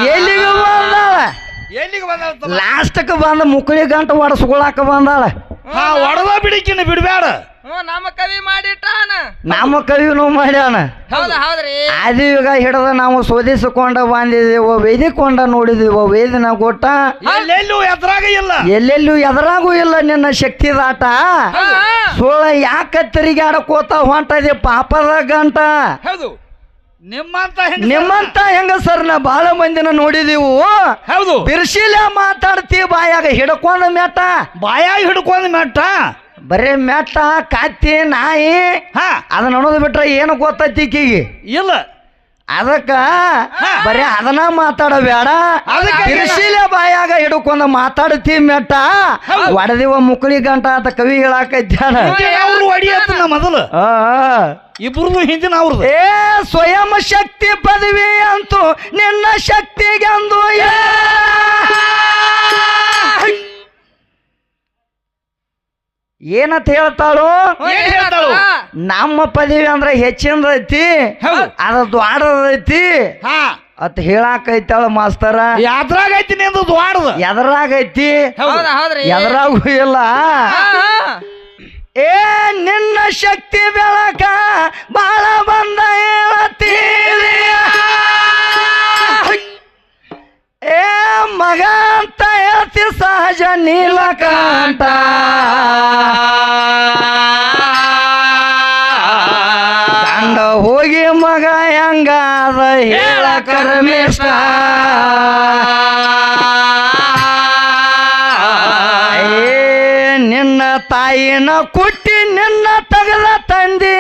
ಎಲ್ಲಿಗೆ ಬಂದಾಳ ಎಲ್ಲಿಗೆ ಬಂದ ಲಾಸ್ಟ್ಗೆ ಬಂದ ಮುಕ್ಕಳಿ ಗಂಟ ಒಡಸ್ಕೊಳಕ ಬಂದಾಳ ಒಡದ ಬಿಡಿಕಿನ ಬಿಡ್ಬೇಡ ನಮ್ಮ ಕವಿ ಮಾಡಿಟ್ಟಾನ ನಮ್ಮ ಕವಿನೂ ಮಾಡ್ಯಾನ ಹೌದ್ರಿ ಅದು ಈಗ ಹಿಡಿದ ನಾವು ಶೋಧಿಸಿಕೊಂಡ ಬಂದಿದ್ದೀವೋ ವೇದಿಕೊಂಡ ನೋಡಿದೀವೋ ವೇದಿನ ಕೊಟ್ಟ ಎಲ್ಲೆಲ್ಲೂ ಎದುರಾಗ ಇಲ್ಲ ಎಲ್ಲೆಲ್ಲೂ ಎದರಾಗೂ ಇಲ್ಲ ನಿನ್ನ ಶಕ್ತಿದಾಟ ಸೋಳ ಯಾಕ ತಿರುಗಾಡಕೋತ ಹೊಂಟದಿ ಪಾಪದ ಗಂಟ ಹೌದು ನಿಮ್ಮಂತ ಹೆಂಗಸರ್ನ ಬಹಳ ಮಂದಿನ ನೋಡಿದೀವು ಹೌದು ಬಿರ್ಸಿಲೆ ಮಾತಾಡ್ತಿ ಬಾಯಾಗ ಹಿಡ್ಕೊಂಡ ಮೆಟ್ಟ ಬಾಯಾಗ ಹಿಡ್ಕೊಂಡ ಮೆಟ್ಟ ಬರೇ ಮೆಟ್ಟ ಕತ್ತಿ ನಾಯಿ ಅದನ್ನ ಅನ್ನೋದು ಬಿಟ್ರೆ ಏನು ಗೊತ್ತೈತಿ ಈಕಿಗೆ ಇಲ್ಲ ಅದಕ್ಕ ಬರೇ ಅದನ್ನ ಮಾತಾಡಬೇಡ ಬಿರ್ಸಿಲೆ ಬಾಯಾಗ ಹಿಡ್ಕೊಂಡ ಮಾತಾಡ್ತಿ ಮೆಟ್ಟ ಒಡದಿವ ಮುಕ್ಕಳಿ ಗಂಟ ಅಂತ ಕವಿ ಹೇಳಾಕೈತ್ಯಾನ ಅವ್ರು ಹೊಡಿಯತ್ತ ಮೊದಲು ಇಬ್ರದು ಹಿಂದಿನ ಅವ್ರದ್ದು ಸ್ವಯಂ ಶಕ್ತಿ ಪದವಿ ಅಂತೂ ನಿನ್ನ ಶಕ್ತಿಗೆಂದು ಏನಂತ ಹೇಳ್ತಾಳು ನಮ್ಮ ಪದವಿ ಅಂದ್ರೆ ಹೆಚ್ಚಿನದೈತಿ ಅದ ದ್ವಾಡದೈತಿ ಅತ್ ಹೇಳಾಕೈತಾಳ ಮಾಸ್ತರ ಯಾದ್ರಾಗೈತಿ ನಿಂದು ದ್ವಾಡದ ಎದರಾಗೈತಿ ಎದರಾಗೂ ಇಲ್ಲ ನಿನ್ನ ಶಕ್ತಿ ಬೆಳಕ ಬಾಳ ಬಂದ ಹೇಳತ್ತೀರಿ ಮಗ ಅಂತ ಹೇಳ್ತಿ ಸಹಜ ನೀಲಕಂಠ ಗಂಡ ಹೋಗಿ ಮಗ ಹೆಂಗಾದ ಹೇಳ ಕರ್ಮಿಷ್ಟ ನಿನ್ನ ತಾಯಿನ ಕುಟ್ಟಿ ನಿನ್ನ ತಗದ ತಂದಿ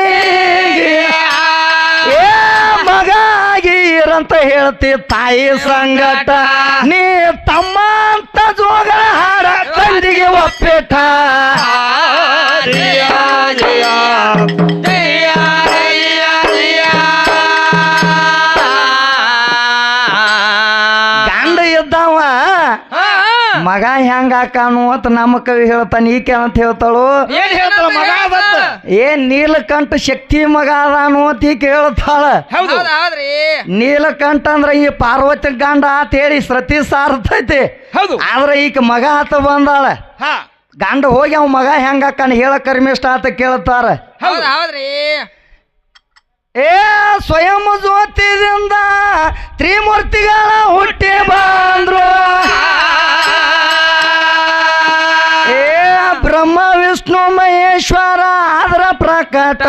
ಮಗ ಆಗಿರಂತ ಹೇಳ್ತಿ ತಾಯಿ ಸಂಗಟ ನೀ ತಮ್ಮ ಅಂತ ಜೋಗಳ ಹಾಡ ತಂದಿಗೆ ಒಪ್ಪಿಟ ಗಂಡ ಇದ್ದವ ಮಗ ಹೆಂಗ ಹಾಕಾನು ಅಂತ ನಮ್ಮ ಕವಿ ಹೇಳ್ತಾನ ಈಕೆ ಅಂತ ಹೇಳ್ತಾಳು ನೀಲಕಂಠ ಶಕ್ತಿ ಮಗ ಅದಾನು ಅಂತ ಈಕೆ ಹೇಳ್ತಾಳ ನೀಲಕಂಠ ಅಂದ್ರ ಈ ಪಾರ್ವತಿ ಗಂಡ ಅಂತ ಹೇಳಿ ಸತಿ ಸಾರ್ತೈತಿ ಆದ್ರ ಈಕ ಮಗ ಆತ ಬಂದಾಳ ಗಂಡ ಹೋಗಿ ಅವ್ ಮಗ ಹೆಂಗ ಹಾಕಾನ ಹೇಳ ಕರ್ಮಿಷ್ಟ ಅಂತ ಕೇಳ್ತಾರ ಸ್ವಯಂ ಜ್ಯೋತಿದಿಂದ ತ್ರಿಮೂರ್ತಿಗಳ ಹುಟ್ಟಿ ಬಂದ್ರು ಬ್ರಹ್ಮ ವಿಷ್ಣು ಮಹೇಶ್ವರ ಆದ್ರ ಪ್ರಕಟ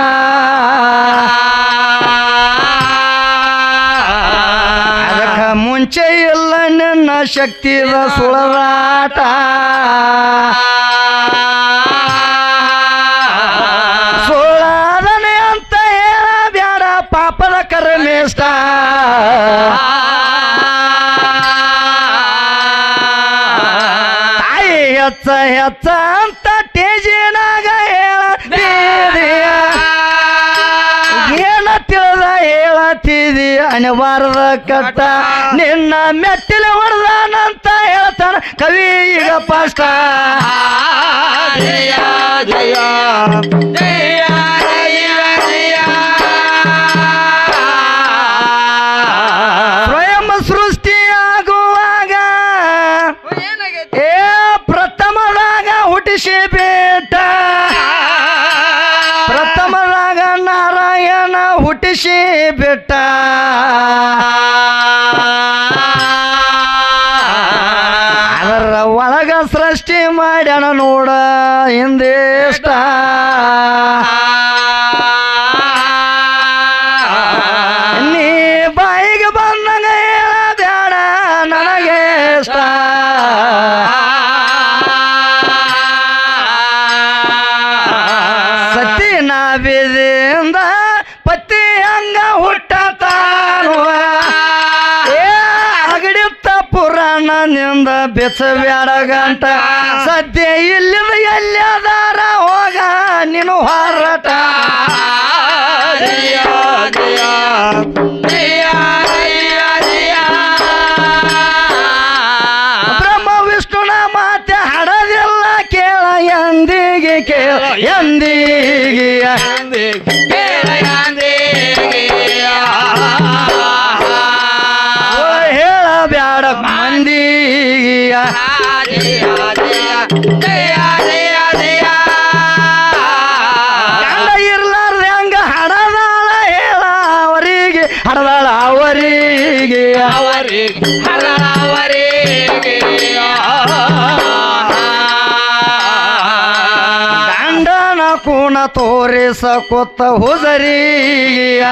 ಅದಕ್ಕ ಮುಂಚೆ ಇಲ್ಲ ನಿನ್ನ ಶಕ್ತಿದ ಸುಳದಾಟ ಸುಳದನೆ ಅಂತ ಹೇಳ ಬ್ಯಾಡ ಪಾಪದ ಕರ್ಮಿಷ್ಟ ಹೆಚ್ಚ ಹೆಚ್ಚ ಅಂತ ಟೇಜಿನಾಗ ಏನ ತಿಳಿದ ಹೇಳತ್ತಿದಿ ಅನಿವಾರ್ಯದ ಕಟ್ಟ ನಿನ್ನ ಮೆಟ್ಟಿಲ ಹೊಡೆದಾನಂತ ಹೇಳ್ತಾನ ಕವಿ ಈಗ ಫಸ್ಟ್ ಸ್ವಯಂ ಸೃಷ್ಟಿಯಾಗುವಾಗ ಪ್ರಥಮದಾಗ ಹುಟ್ಟಿಸಿ ಬಿಟ್ಟ ಪ್ರಥಮದಾಗ ನಾರಾಯಣ ಹುಟ್ಟಿಸಿ ಬಿಟ್ಟ ಅದರ ಒಳಗ ಸೃಷ್ಟಿ ಮಾಡ್ಯಾನ ನೋಡ ಹಿಂದೇಷ್ಟ ನೀ ಬಾಯಿಗೆ ಬಂದಂಗ ಹೇಳ ಬ್ಯಾಡ ನನಗೆ ಇಷ್ಟ ಸತಿ ನಾವಿದಿಂದ ಪತಿ ಹಂಗ ಹುಟ್ಟತಾನು ಅಗಡಿತ್ತ ಪುರಾಣನಿಂದ ಬೆಚ್ಚಬ್ಯಾಡ ಗಂಟ ಸದ್ಯ ಇಲ್ಲಿದ ಎಲ್ಲದಾರ ಹೋಗ ನೀನು ಹೊರಟ ಬ್ರಹ್ಮ ವಿಷ್ಣುನ ಮಾತೆ ಹಡದಿಲ್ಲ ಕೇಳ ಎಂದಿಗೆ ಕೇಳ ಎಂದಿಗೆ ಹೇಳ ಗಂಡ ಇರ್ಲಾರ್ದ ಹಂಗ ಹಡದಾಳ ಹೇಳ ಅವರಿಗೆ ಹಡದಾಳ ಅವರಿಗೆ ಗಂಡನ ಕೂಣ ತೋರಿಸ ಕೊತ್ತ ಹುದರಿಯ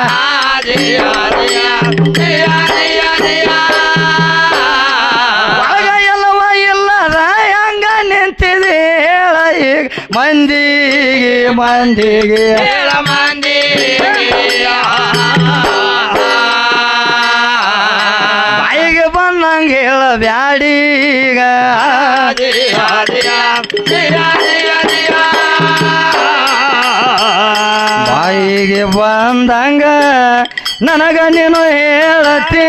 ಒಳಗ ಎಲ್ಲವ ಇಲ್ಲದ ಹಂಗ ನಿಂತಿದೆ ಹೇಳ ಈಗ ಮಂದಿಗೆ ಬಾಯಿಗೆ ಬಂದಂಗ ಹೇಳ ಬ್ಯಾಡೀಗ ಬಾಯಿಗೆ ಬಂದಂಗ ನನಗ ನೀನು ಹೇಳತಿ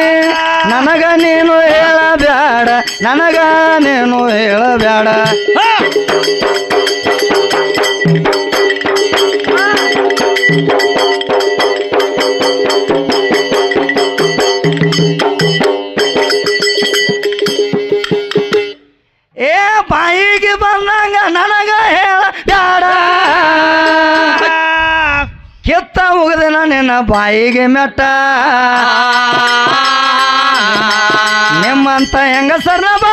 ನನಗ ನೀನು ಹೇಳಬ್ಯಾಡ ನನಗ ನೀನು ಹೇಳಬ್ಯಾಡ ಏ ಬಾಯಿಗೆ ಬಂದಂಗ ನನಗ ಹೇಳಬ್ಯಾಡ ಕೆತ್ತ ಹೋಗದೇನ ನಿನ್ನ ಬಾಯಿಗೆ ಮೆಟ್ಟ ನಿಮ್ಮಂತ ಹೆಂಗಸರ್ನ